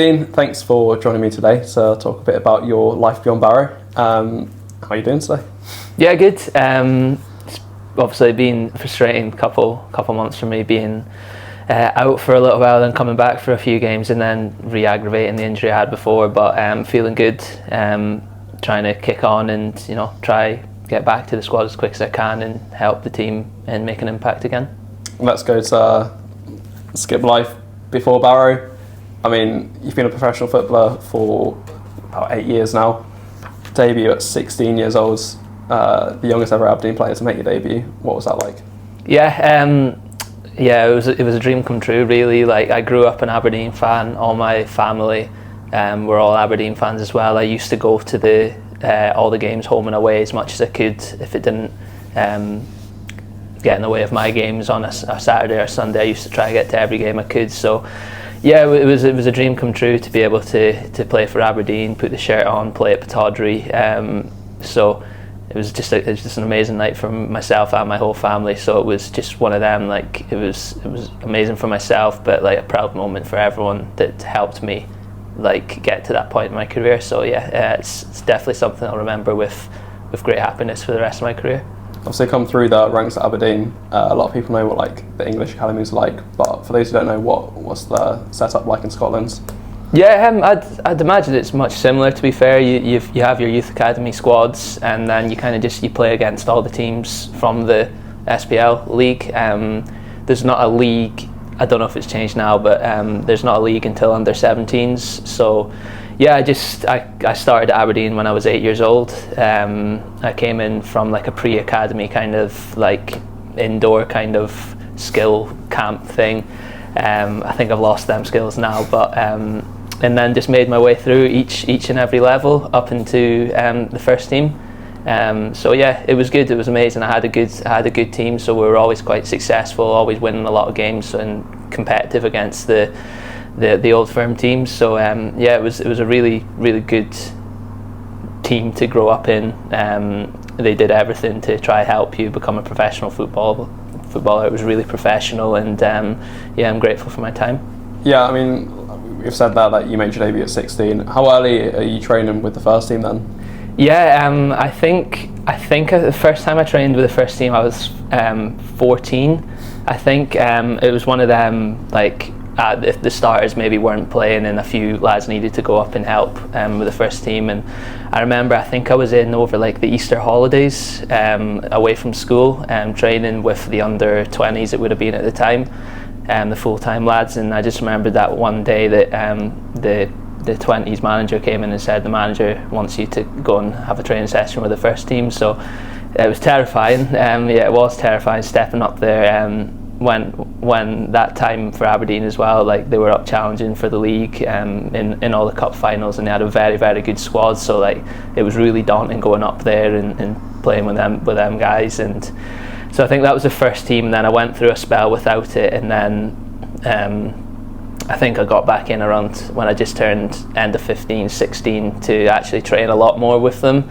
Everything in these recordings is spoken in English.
Dean, thanks for joining me today to talk a bit about your life beyond Barrow. How are you doing today? Yeah, good. It's obviously been a frustrating couple months for me, being out for a little while, then coming back for a few games, and then re-aggravating the injury I had before. But feeling good. Trying to kick on and try get back to the squad as quick as I can and help the team and make an impact again. Let's go to skip life before Barrow. I mean, you've been a professional footballer for about 8 years now. Debut at 16 years old, the youngest ever Aberdeen player to make your debut. What was that like? Yeah, it was a dream come true, really. Like, I grew up an Aberdeen fan. All my family were all Aberdeen fans as well. I used to go to all the games home and away as much as I could. If it didn't get in the way of my games on a Saturday or Sunday, I used to try to get to every game I could. So yeah, it was a dream come true to be able to play for Aberdeen, put the shirt on, play at Pittodrie. So it was just an amazing night for myself and my whole family. So it was just one of them. Like, it was amazing for myself, but like a proud moment for everyone that helped me like get to that point in my career. So yeah, it's definitely something I'll remember with great happiness for the rest of my career. Obviously, come through the ranks at Aberdeen. A lot of people know what like the English academy is like, but for those who don't know, what's the setup like in Scotland? Yeah, I'd imagine it's much similar. To be fair, you have your youth academy squads, and then you kind of you play against all the teams from the SPL league. There's not a league. I don't know if it's changed now, but there's not a league until under 17s. So yeah, I started at Aberdeen when I was 8 years old. I came in from like a pre-academy kind of like indoor kind of skill camp thing. I think I've lost them skills now, but and then just made my way through each and every level up into the first team. So yeah, it was good. It was amazing. I had a good team, so we were always quite successful, always winning a lot of games and competitive against the old firm teams. So yeah, it was a really good team to grow up in. They did everything to try help you become a professional footballer. It was really professional, and yeah, I'm grateful for my time. Yeah, I mean, we've said that you made your debut at 16. How early are you training with the first team then? Yeah, I think the first time I trained with the first team I was 14. I think it was one of them, like if the starters maybe weren't playing and a few lads needed to go up and help with the first team. And I remember, I think I was in over like the Easter holidays away from school, training with the under 20s it would have been at the time, the full-time lads. And I just remembered that one day that the 20s manager came in and said the manager wants you to go and have a training session with the first team. So it was terrifying. Yeah, it was terrifying stepping up there. When that time for Aberdeen as well, like they were up challenging for the league in all the cup finals, and they had a very, very good squad. So like it was really daunting going up there and playing with them guys. And so I think that was the first team. And then I went through a spell without it, and then I think I got back in around when I just turned end of 15, 16 to actually train a lot more with them.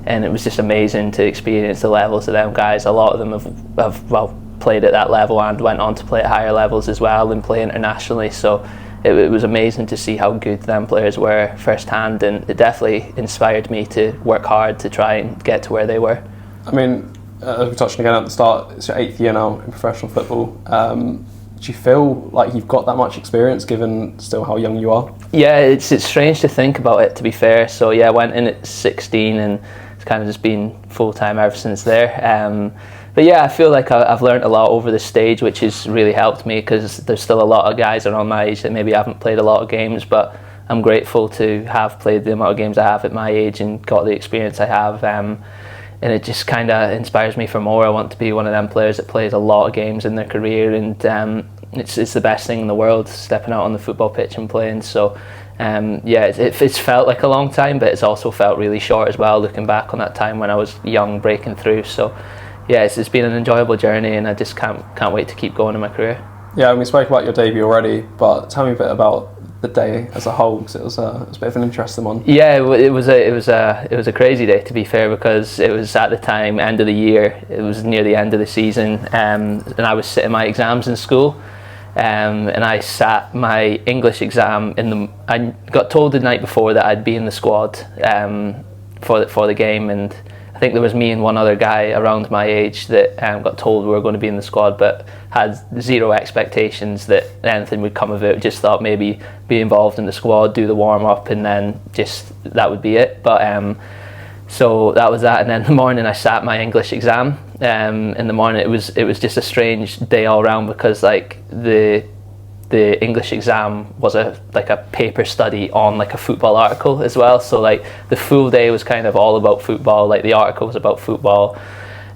And it was just amazing to experience the levels of them guys. A lot of them have played at that level and went on to play at higher levels as well and play internationally. So it was amazing to see how good them players were firsthand, and it definitely inspired me to work hard to try and get to where they were. I mean, as we touched on again at the start, it's your 8th year now in professional football. Do you feel like you've got that much experience given still how young you are? Yeah, it's strange to think about it, to be fair. So yeah, I went in at 16 and it's kind of just been full-time ever since there. But yeah, I feel like I've learned a lot over the stage, which has really helped me, because there's still a lot of guys around my age that maybe haven't played a lot of games, but I'm grateful to have played the amount of games I have at my age and got the experience I have. And it just kind of inspires me for more. I want to be one of them players that plays a lot of games in their career, and it's the best thing in the world, stepping out on the football pitch and playing. So yeah, it's felt like a long time, but it's also felt really short as well, looking back on that time when I was young, breaking through. So yeah, it's been an enjoyable journey, and I just can't wait to keep going in my career. Yeah, and we spoke about your debut already, but tell me a bit about the day as a whole, because it was a bit of an interesting one. Yeah, it was a crazy day, to be fair, because it was at the time end of the year. It was near the end of the season, and I was sitting my exams in school. and I sat my English exam I got told the night before that I'd be in the squad for the game, and I think there was me and one other guy around my age that got told we were going to be in the squad, but had zero expectations that anything would come of it. Just thought maybe be involved in the squad, do the warm up, and then just that would be it. But so that was that, and then in the morning I sat my English exam. In the morning it was just a strange day all round, because like the English exam was a paper study on like a football article as well. So like the full day was kind of all about football, like the article was about football.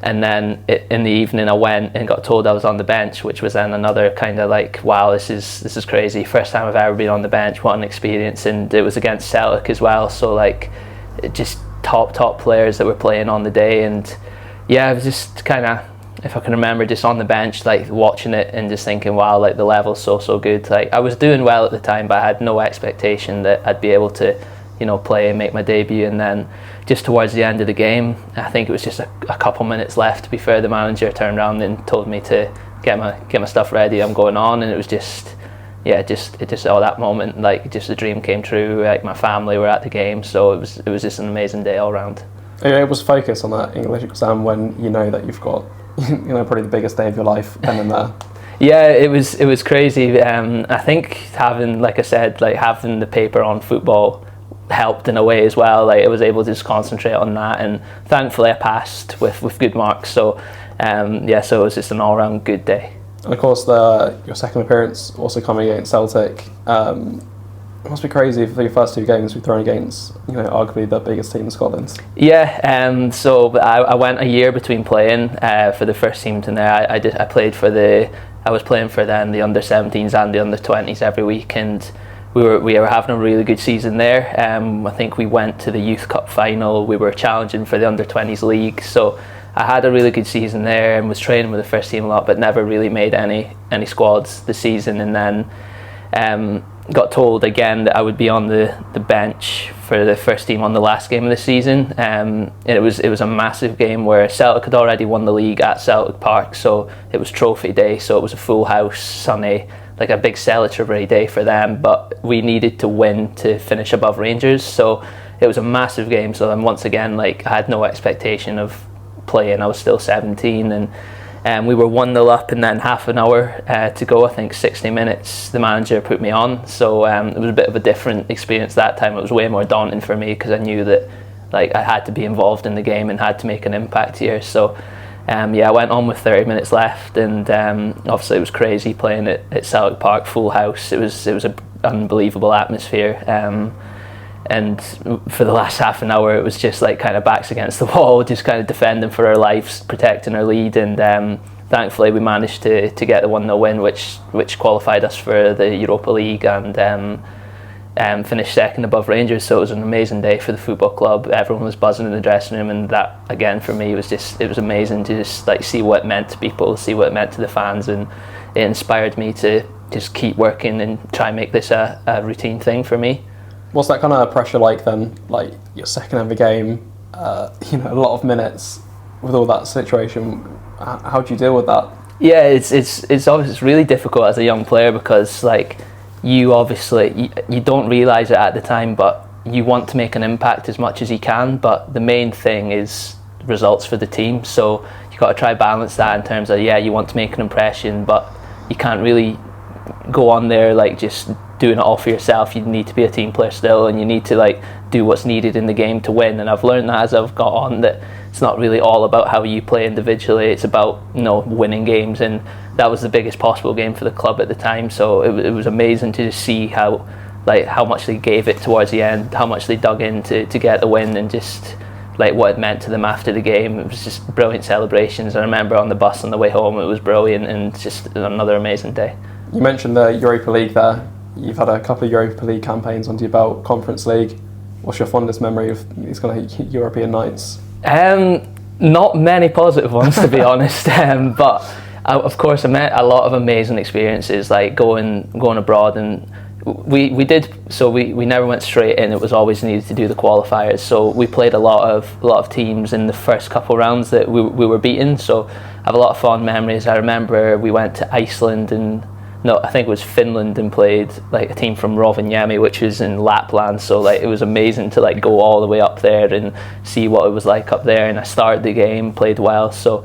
And then in the evening I went and got told I was on the bench, which was then another kind of like, wow, this is crazy. First time I've ever been on the bench, what an experience. And it was against Celtic as well. So like just top players that were playing on the day. And yeah, it was just kind of, if I can remember, just on the bench, like watching it and just thinking, wow, like the level's so good. Like I was doing well at the time, but I had no expectation that I'd be able to, play and make my debut. And then just towards the end of the game, I think it was just a couple minutes left, to be fair, the manager turned around and told me to get my stuff ready, I'm going on. And it was just, yeah, just that moment, like just a dream came true. Like my family were at the game, so it was just an amazing day all round. Are you able to focus on that English exam when you know that you've got probably the biggest day of your life then and there? Yeah, it was crazy. I think having, like I said, like having the paper on football helped in a way as well. Like I was able to just concentrate on that, and thankfully I passed with good marks. So so it was just an all round good day. And of course your second appearance also coming against Celtic. It must be crazy for your first two games we've thrown against, arguably the biggest team in Scotland. Yeah, so I went a year between playing for the first team to there. I was playing for then the under-17s and the under-20s every week, and we were having a really good season there. I think we went to the Youth Cup final. We were challenging for the under-20s league, so I had a really good season there and was training with the first team a lot, but never really made any squads this season. And then got told again that I would be on the bench for the first team on the last game of the season. And it was a massive game where Celtic had already won the league at Celtic Park, so it was trophy day, so it was a full house, sunny, like a big celebratory day for them, but we needed to win to finish above Rangers, so it was a massive game. So then once again, like I had no expectation of playing. I was still 17, and we were 1-0 up, and then half an hour to go, I think 60 minutes, the manager put me on. So it was a bit of a different experience that time. It was way more daunting for me, because I knew that like I had to be involved in the game and had to make an impact here. So I went on with 30 minutes left, and obviously it was crazy playing at Celtic Park, full house. It was an unbelievable atmosphere. And for the last half an hour it was just like kind of backs against the wall, just kind of defending for our lives, protecting our lead, and thankfully we managed to get the 1-0 win, which qualified us for the Europa League, and finished second above Rangers. So it was an amazing day for the football club. Everyone was buzzing in the dressing room, and that again for me was amazing to just like see what it meant to people, see what it meant to the fans, and it inspired me to just keep working and try and make this a routine thing for me. What's that kind of pressure like then? Like your second ever game, a lot of minutes with all that situation. How do you deal with that? Yeah, it's really difficult as a young player, because like you obviously you don't realise it at the time, but you want to make an impact as much as you can. But the main thing is results for the team. So you got to try balance that in terms of you want to make an impression, but you can't really go on there like just doing it all for yourself. You need to be a team player still, and you need to like do what's needed in the game to win. And I've learned that as I've got on, that it's not really all about how you play individually, it's about winning games, and that was the biggest possible game for the club at the time. So it was amazing to just see how much they gave it towards the end, how much they dug in to get the win, and just like what it meant to them after the game. It was just brilliant celebrations. I remember on the bus on the way home, it was brilliant, and just another amazing day. You mentioned the Europa League there. You've had a couple of Europa League campaigns under your belt, Conference League. What's your fondest memory of these kind of European nights? Not many positive ones, to be honest. But of course I met a lot of amazing experiences, like going abroad, and we never went straight in. It was always needed to do the qualifiers. So we played a lot of teams in the first couple rounds that we were beaten. So I have a lot of fond memories. I remember we went to Iceland and no, I think it was Finland, and played like a team from Rovaniemi, which is in Lapland. So like it was amazing to like go all the way up there and see what it was like up there. And I started the game, played well, so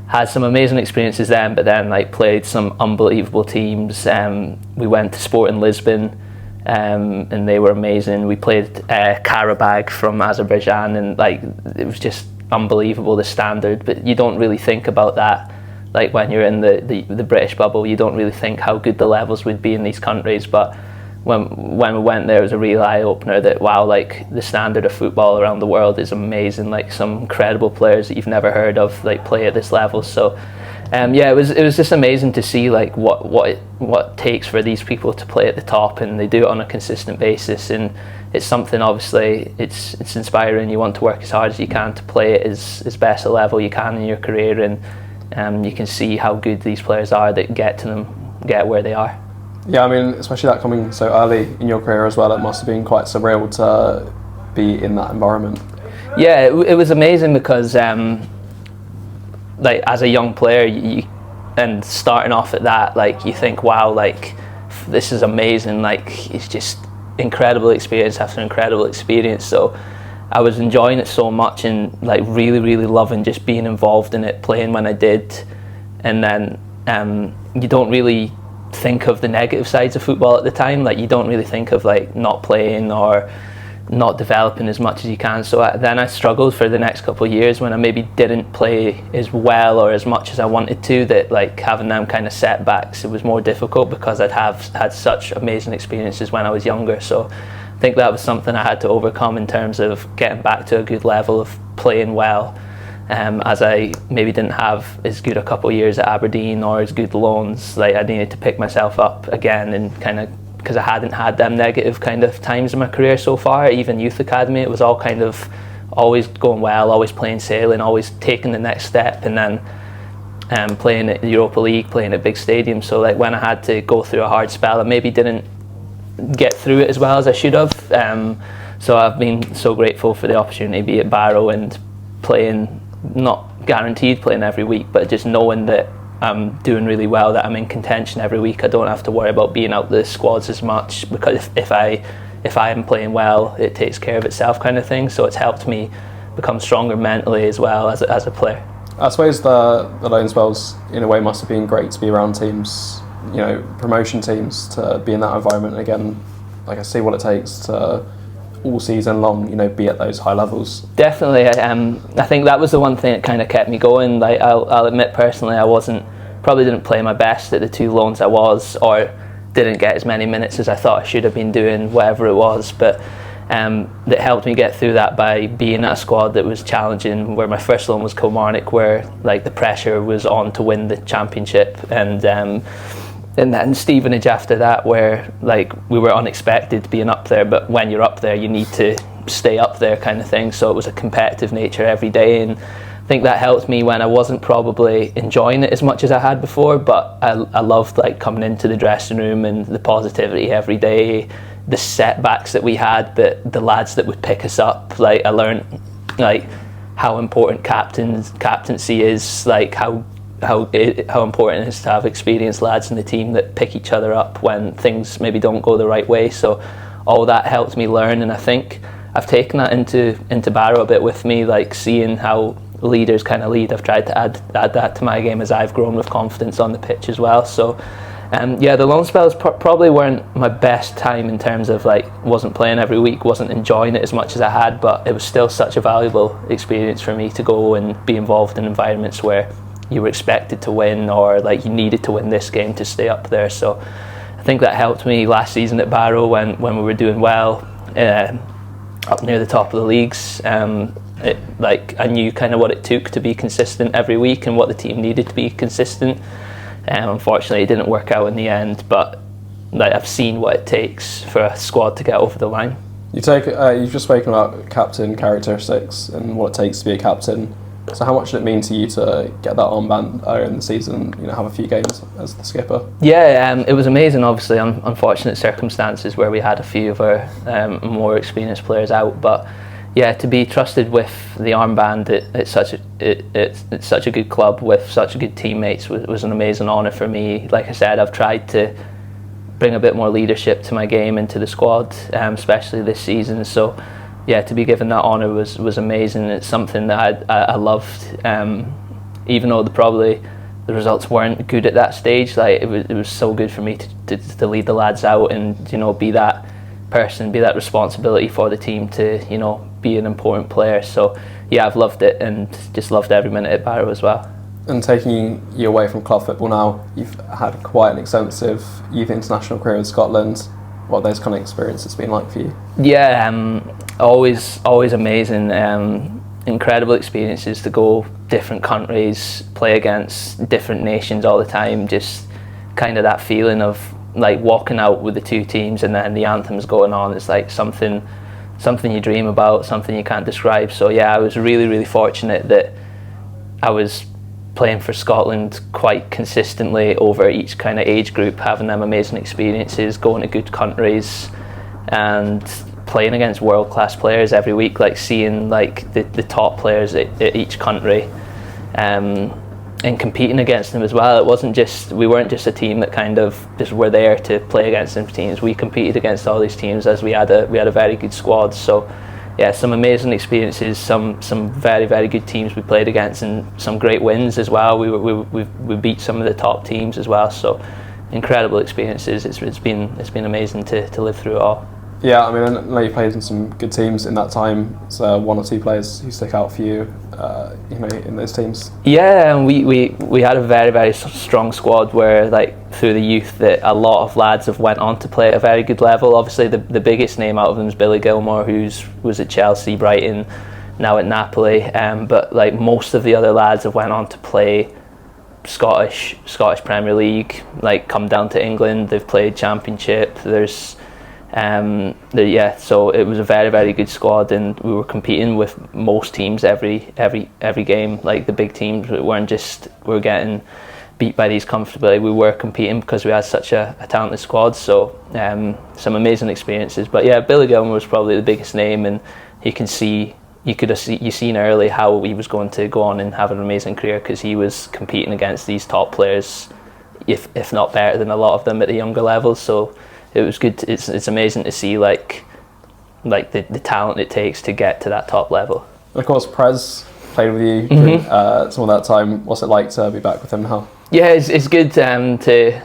had some amazing experiences then. But then like played some unbelievable teams. We went to Sporting Lisbon, and they were amazing. We played Karabag from Azerbaijan, and like it was just unbelievable, the standard. But you don't really think about that. Like when you're in the British bubble, you don't really think how good the levels would be in these countries. But when we went there, it was a real eye opener that wow, like the standard of football around the world is amazing. Like some incredible players that you've never heard of like play at this level. So yeah, it was just amazing to see like what it takes for these people to play at the top, and they do it on a consistent basis. And it's something, obviously it's inspiring. You want to work as hard as you can to play it as best a level you can in your career, and you can see how good these players are that get where they are. Yeah, I mean, especially that coming so early in your career as well, it must have been quite surreal to be in that environment. Yeah, it was amazing because like as a young player, and starting off at that, like you think, wow, like this is amazing. Like it's just incredible experience after incredible experience. So I was enjoying it so much, and like really, really loving just being involved in it, playing when I did. And then you don't really think of the negative sides of football at the time. Like you don't really think of like not playing or not developing as much as you can. So then I struggled for the next couple of years when I maybe didn't play as well or as much as I wanted to, that like having them kind of setbacks, it was more difficult because I'd had such amazing experiences when I was younger. So I think that was something I had to overcome in terms of getting back to a good level of playing well, as I maybe didn't have as good a couple of years at Aberdeen or as good loans. Like I needed to pick myself up again, and kind of because I hadn't had them negative kind of times in my career so far. Even youth academy, it was all kind of always going well, always playing sailing, always taking the next step, and then playing at the Europa League, playing at big stadiums. So like when I had to go through a hard spell, I maybe didn't get through it as well as I should have. So I've been so grateful for the opportunity to be at Barrow and playing, not guaranteed playing every week, but just knowing that I'm doing really well, that I'm in contention every week. I don't have to worry about being out the squads as much, because if I am playing well, it takes care of itself kind of thing. So it's helped me become stronger mentally as well as a player. I suppose the loan spells in a way must have been great to be around teams, you know, promotion teams, to be in that environment again. Like I see what it takes to all season long, you know, be at those high levels. Definitely. I think that was the one thing that kind of kept me going. Like I'll admit personally, probably didn't play my best at the two loans I was, or didn't get as many minutes as I thought I should have been doing, whatever it was. But that helped me get through that by being at a squad that was challenging, where my first loan was Kilmarnock, where like the pressure was on to win the championship, and then Stevenage after that, where like we were unexpected being up there, but when you're up there you need to stay up there kind of thing. So it was a competitive nature every day, and I think that helped me when I wasn't probably enjoying it as much as I had before. But I loved like coming into the dressing room and the positivity every day, the setbacks that we had, but the lads that would pick us up. Like I learned like how important captaincy is, like how important it is to have experienced lads in the team that pick each other up when things maybe don't go the right way. So all that helped me learn, and I think I've taken that into Barrow a bit with me, like seeing how leaders kind of lead. I've tried to add that to my game as I've grown with confidence on the pitch as well. So yeah, the loan spells probably weren't my best time in terms of like wasn't playing every week, wasn't enjoying it as much as I had, but it was still such a valuable experience for me to go and be involved in environments where you were expected to win, or like you needed to win this game to stay up there. So I think that helped me last season at Barrow when we were doing well, up near the top of the leagues. Like I knew kind of what it took to be consistent every week and what the team needed to be consistent. Unfortunately it didn't work out in the end, but like I've seen what it takes for a squad to get over the line. You've just spoken about captain characteristics and what it takes to be a captain. So how much did it mean to you to get that armband earlier in the season, you know, have a few games as the skipper? Yeah, it was amazing. Obviously, unfortunate circumstances where we had a few of our more experienced players out, but yeah, to be trusted with the armband at it's such a good club with such good teammates was an amazing honour for me. Like I said, I've tried to bring a bit more leadership to my game into the squad, especially this season. So yeah, to be given that honour was amazing. It's something that I loved, even though the results weren't good at that stage. Like it was so good for me to lead the lads out and be that person, be that responsibility for the team to be an important player. So yeah, I've loved it and just loved every minute at Barrow as well. And taking you away from club football now, you've had quite an extensive youth international career in Scotland. What those kind of experiences been like for you? Yeah, always amazing. Incredible experiences to go different countries, play against different nations all the time. Just kind of that feeling of like walking out with the two teams and then the anthems going on. It's like something you dream about, something you can't describe. So yeah, I was really fortunate that I was playing for Scotland quite consistently over each kind of age group, having them amazing experiences, going to good countries and playing against world-class players every week, like seeing like the top players at each country, and competing against them as well. We weren't just a team that kind of just were there to play against them teams. We competed against all these teams as we had a very good squad. So yeah, some amazing experiences, some very good teams we played against, and some great wins as well. We beat some of the top teams as well. So incredible experiences. It's been amazing to live through it all. Yeah, I mean, I know you played in some good teams in that time. So one or two players who stick out for you, in those teams. Yeah, and we had a very strong squad where, like, through the youth, that a lot of lads have went on to play at a very good level. Obviously, the biggest name out of them is Billy Gilmore, was at Chelsea, Brighton, now at Napoli. But like most of the other lads have went on to play Scottish Premier League, like come down to England. They've played Championship. So it was a very good squad, and we were competing with most teams every game. Like the big teams, we were getting beat by these comfortably. We were competing because we had such a talented squad. So some amazing experiences. But yeah, Billy Gilmore was probably the biggest name, and you seen early how he was going to go on and have an amazing career, because he was competing against these top players, if not better than a lot of them at the younger levels. So it was good. It's amazing to see like the talent it takes to get to that top level. And of course, Prez played with you during some of that time. What's it like to be back with him now? Yeah, it's good to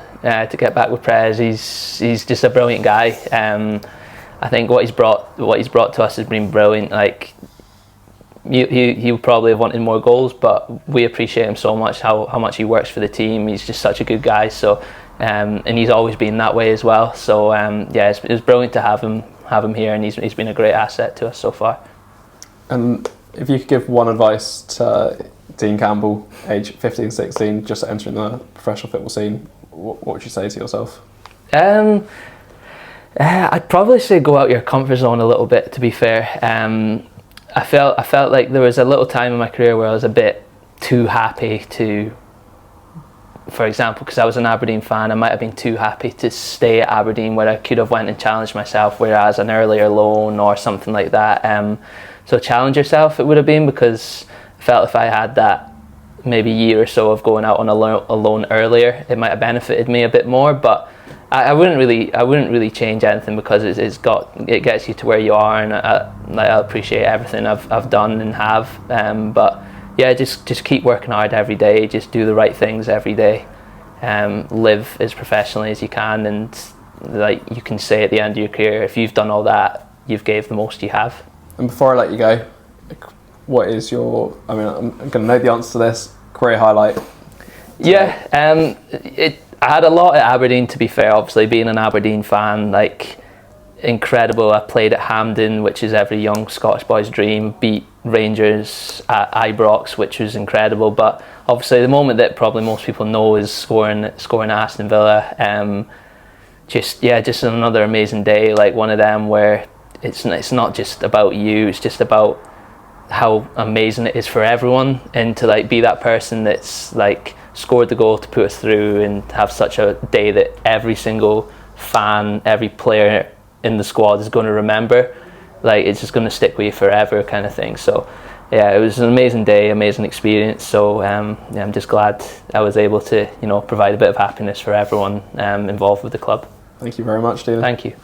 get back with Prez. He's just a brilliant guy. I think what he's brought to us has been brilliant. Like he would probably have wanted more goals, but we appreciate him so much, how much he works for the team. He's just such a good guy. So. And he's always been that way as well. So it's brilliant to have him here, and he's been a great asset to us so far. And if you could give one advice to Dean Campbell, age 15, 16, just entering the professional football scene, what would you say to yourself? I'd probably say go out your comfort zone a little bit, to be fair. I felt like there was a little time in my career where I was a bit too happy to, for example, because I was an Aberdeen fan, I might have been too happy to stay at Aberdeen, where I could have went and challenged myself, whereas an earlier loan or something like that. So challenge yourself, it would have been, because I felt if I had that maybe year or so of going out on a loan earlier, it might have benefited me a bit more. But I wouldn't really change anything, because it gets you to where you are, and I appreciate everything I've done and have. But yeah, just keep working hard every day. Just do the right things every day. Live as professionally as you can, and like you can say at the end of your career, if you've done all that, you've gave the most you have. And before I let you go, what is your? I mean, I'm going to know the answer to this. Career highlight. Yeah, I had a lot at Aberdeen. To be fair, obviously being an Aberdeen fan, like incredible. I played at Hampden, which is every young Scottish boy's dream. Beat Rangers at Ibrox, which was incredible. But obviously the moment that probably most people know is scoring at Aston Villa. Just another amazing day, like one of them where it's not just about you, it's just about how amazing it is for everyone, and to like be that person that's like scored the goal to put us through, and have such a day that every single fan, every player in the squad is going to remember. like it's just going to stick with you forever, kind of thing. So yeah, it was an amazing day, amazing experience. So yeah, I'm just glad I was able to, provide a bit of happiness for everyone involved with the club. Thank you very much, Stephen. Thank you.